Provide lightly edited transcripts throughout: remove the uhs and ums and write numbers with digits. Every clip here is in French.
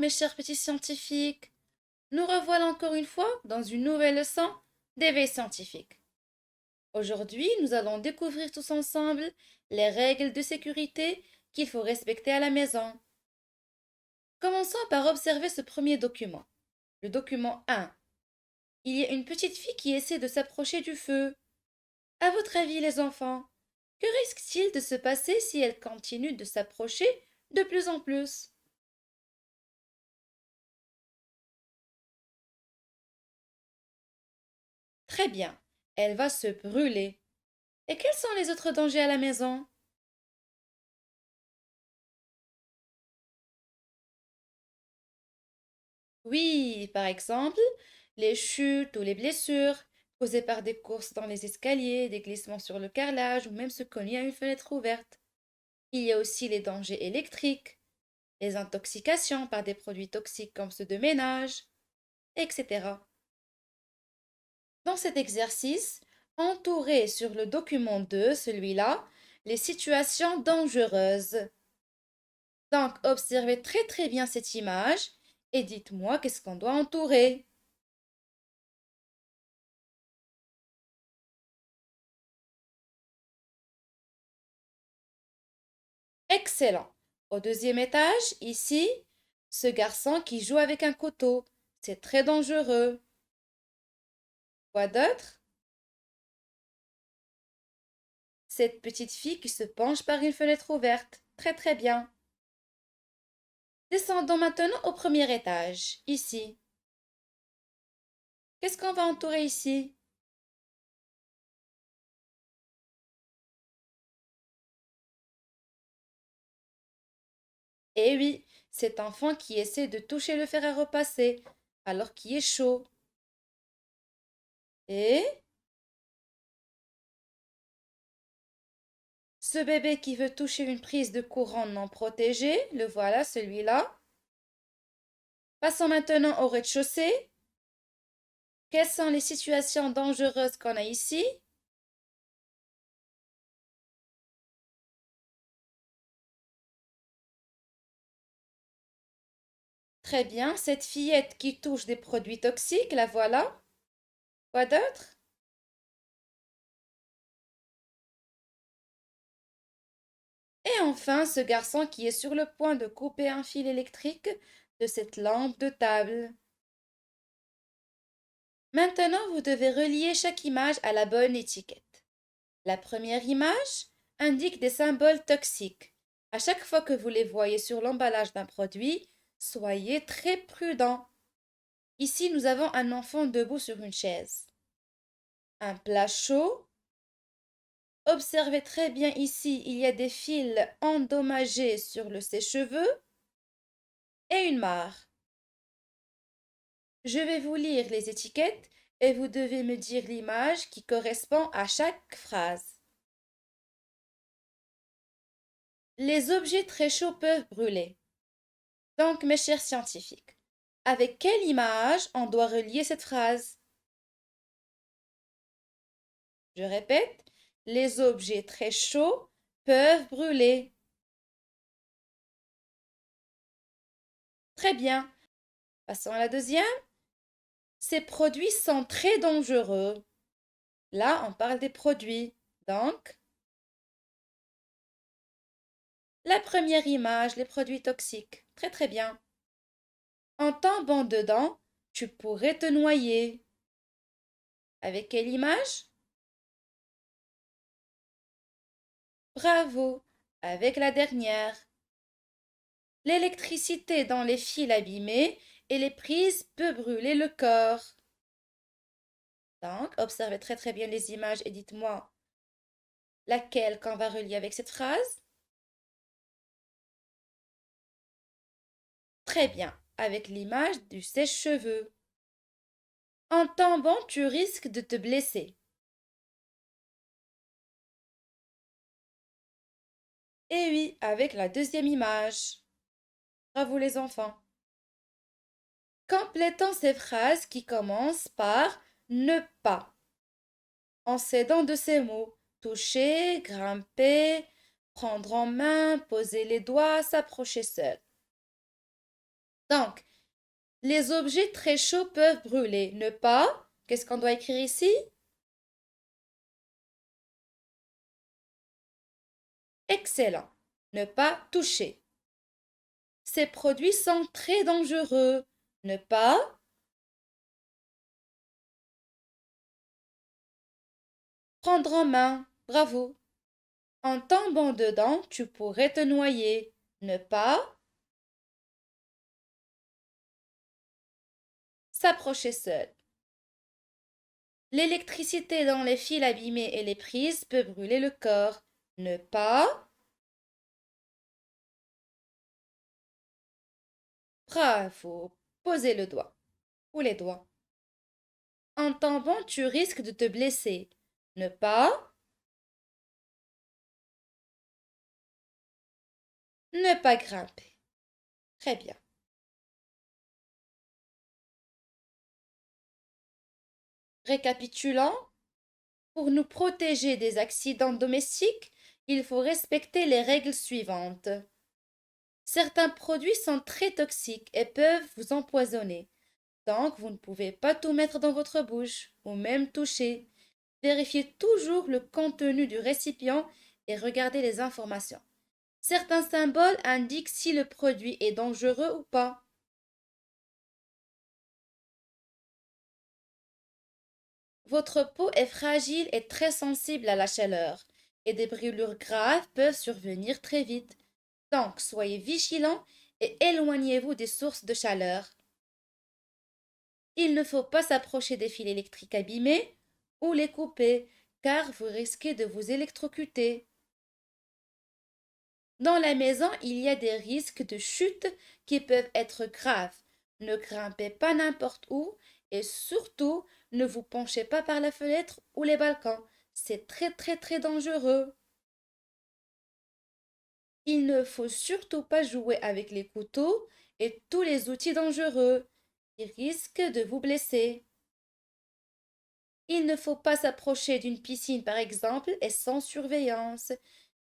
mes chers petits scientifiques. Nous revoilà encore une fois dans une nouvelle leçon d'éveil scientifique. Aujourd'hui, nous allons découvrir tous ensemble les règles de sécurité qu'il faut respecter à la maison. Commençons par observer ce premier document. Le document 1. Il y a une petite fille qui essaie de s'approcher du feu. À votre avis, les enfants, que risque-t-il de se passer si elle continue de s'approcher de plus en plus? Très bien, elle va se brûler. Et quels sont les autres dangers à la maison? Oui, par exemple, les chutes ou les blessures causées par des courses dans les escaliers, des glissements sur le carrelage ou même se cogner à une fenêtre ouverte. Il y a aussi les dangers électriques, les intoxications par des produits toxiques comme ceux de ménage, etc. Dans cet exercice, entourez sur le document 2, celui-là, les situations dangereuses. Donc, observez très bien cette image et dites-moi qu'est-ce qu'on doit entourer. Excellent. Au deuxième étage, ici, ce garçon qui joue avec un couteau. C'est très dangereux. Quoi d'autre? Cette petite fille qui se penche par une fenêtre ouverte. Très bien. Descendons maintenant au premier étage, ici. Qu'est-ce qu'on va entourer ici? Eh oui, cet enfant qui essaie de toucher le fer à repasser, alors qu'il est chaud. Et ce bébé qui veut toucher une prise de courant non protégée, le voilà, celui-là. Passons maintenant au rez-de-chaussée. Quelles sont les situations dangereuses qu'on a ici? Très bien, cette fillette qui touche des produits toxiques, la voilà. Quoi d'autre? Et enfin, ce garçon qui est sur le point de couper un fil électrique de cette lampe de table. Maintenant, vous devez relier chaque image à la bonne étiquette. La première image indique des symboles toxiques. À chaque fois que vous les voyez sur l'emballage d'un produit, soyez très prudent. Ici, nous avons un enfant debout sur une chaise. Un plat chaud. Observez très bien ici, il y a des fils endommagés sur le sèche-cheveux et une mare. Je vais vous lire les étiquettes et vous devez me dire l'image qui correspond à chaque phrase. Les objets très chauds peuvent brûler. Donc, mes chers scientifiques, avec quelle image on doit relier cette phrase? Je répète, les objets très chauds peuvent brûler. Très bien. Passons à la deuxième. Ces produits sont très dangereux. Là, on parle des produits. Donc, la première image, les produits toxiques. Très bien. En tombant dedans, tu pourrais te noyer. Avec quelle image? Bravo. Avec la dernière. L'électricité dans les fils abîmés et les prises peut brûler le corps. Donc, observez très bien les images et dites-moi laquelle qu'on va relier avec cette phrase. Très bien, avec l'image du sèche-cheveux. En tombant, tu risques de te blesser. Et oui, avec la deuxième image. Bravo les enfants. Complétons ces phrases qui commencent par ne pas. En s'aidant de ces mots, toucher, grimper, prendre en main, poser les doigts, s'approcher seul. Donc, les objets très chauds peuvent brûler. Ne pas. Qu'est-ce qu'on doit écrire ici? Excellent. Ne pas toucher. Ces produits sont très dangereux. Ne pas. Prendre en main. Bravo. En tombant dedans, tu pourrais te noyer. Ne pas. S'approcher seul. L'électricité dans les fils abîmés et les prises peut brûler le corps. Ne pas. Bravo. Poser le doigt ou les doigts. En tombant, tu risques de te blesser. Ne pas. Ne pas grimper. Très bien. Récapitulons. Pour nous protéger des accidents domestiques, il faut respecter les règles suivantes. Certains produits sont très toxiques et peuvent vous empoisonner. Donc, vous ne pouvez pas tout mettre dans votre bouche ou même toucher. Vérifiez toujours le contenu du récipient et regardez les informations. Certains symboles indiquent si le produit est dangereux ou pas. Votre peau est fragile et très sensible à la chaleur, et des brûlures graves peuvent survenir très vite. Donc, soyez vigilants et éloignez-vous des sources de chaleur. Il ne faut pas s'approcher des fils électriques abîmés ou les couper, car vous risquez de vous électrocuter. Dans la maison, il y a des risques de chute qui peuvent être graves. Ne grimpez pas n'importe où et surtout ne vous penchez pas par la fenêtre ou les balcons. C'est très très très dangereux. Il ne faut surtout pas jouer avec les couteaux et tous les outils dangereux. Ils risquent de vous blesser. Il ne faut pas s'approcher d'une piscine par exemple et sans surveillance.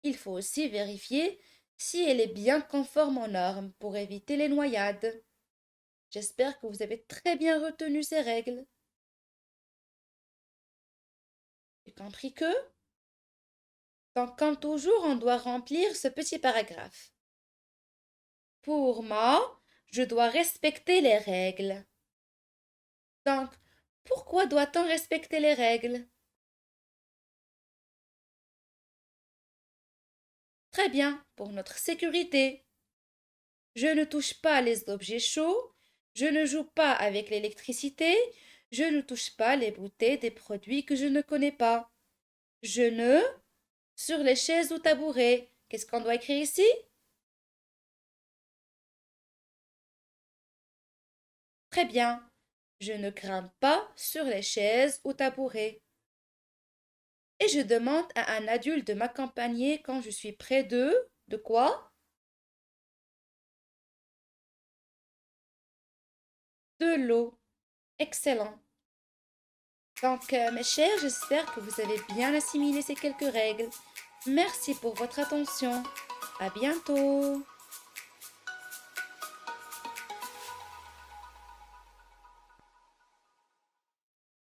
Il faut aussi vérifier si elle est bien conforme aux normes pour éviter les noyades. J'espère que vous avez très bien retenu ces règles. J'ai compris que, donc comme toujours, on doit remplir ce petit paragraphe. Pour moi, je dois respecter les règles. Donc, pourquoi doit-on respecter les règles? Très bien, pour notre sécurité. Je ne touche pas les objets chauds, je ne joue pas avec l'électricité, je ne touche pas les bouteilles des produits que je ne connais pas. Je ne sur les chaises ou tabourets. Qu'est-ce qu'on doit écrire ici? Très bien. Je ne grimpe pas sur les chaises ou tabourets. Et je demande à un adulte de m'accompagner quand je suis près de quoi? De l'eau. Excellent. Donc, mes chers, j'espère que vous avez bien assimilé ces quelques règles. Merci pour votre attention. À bientôt.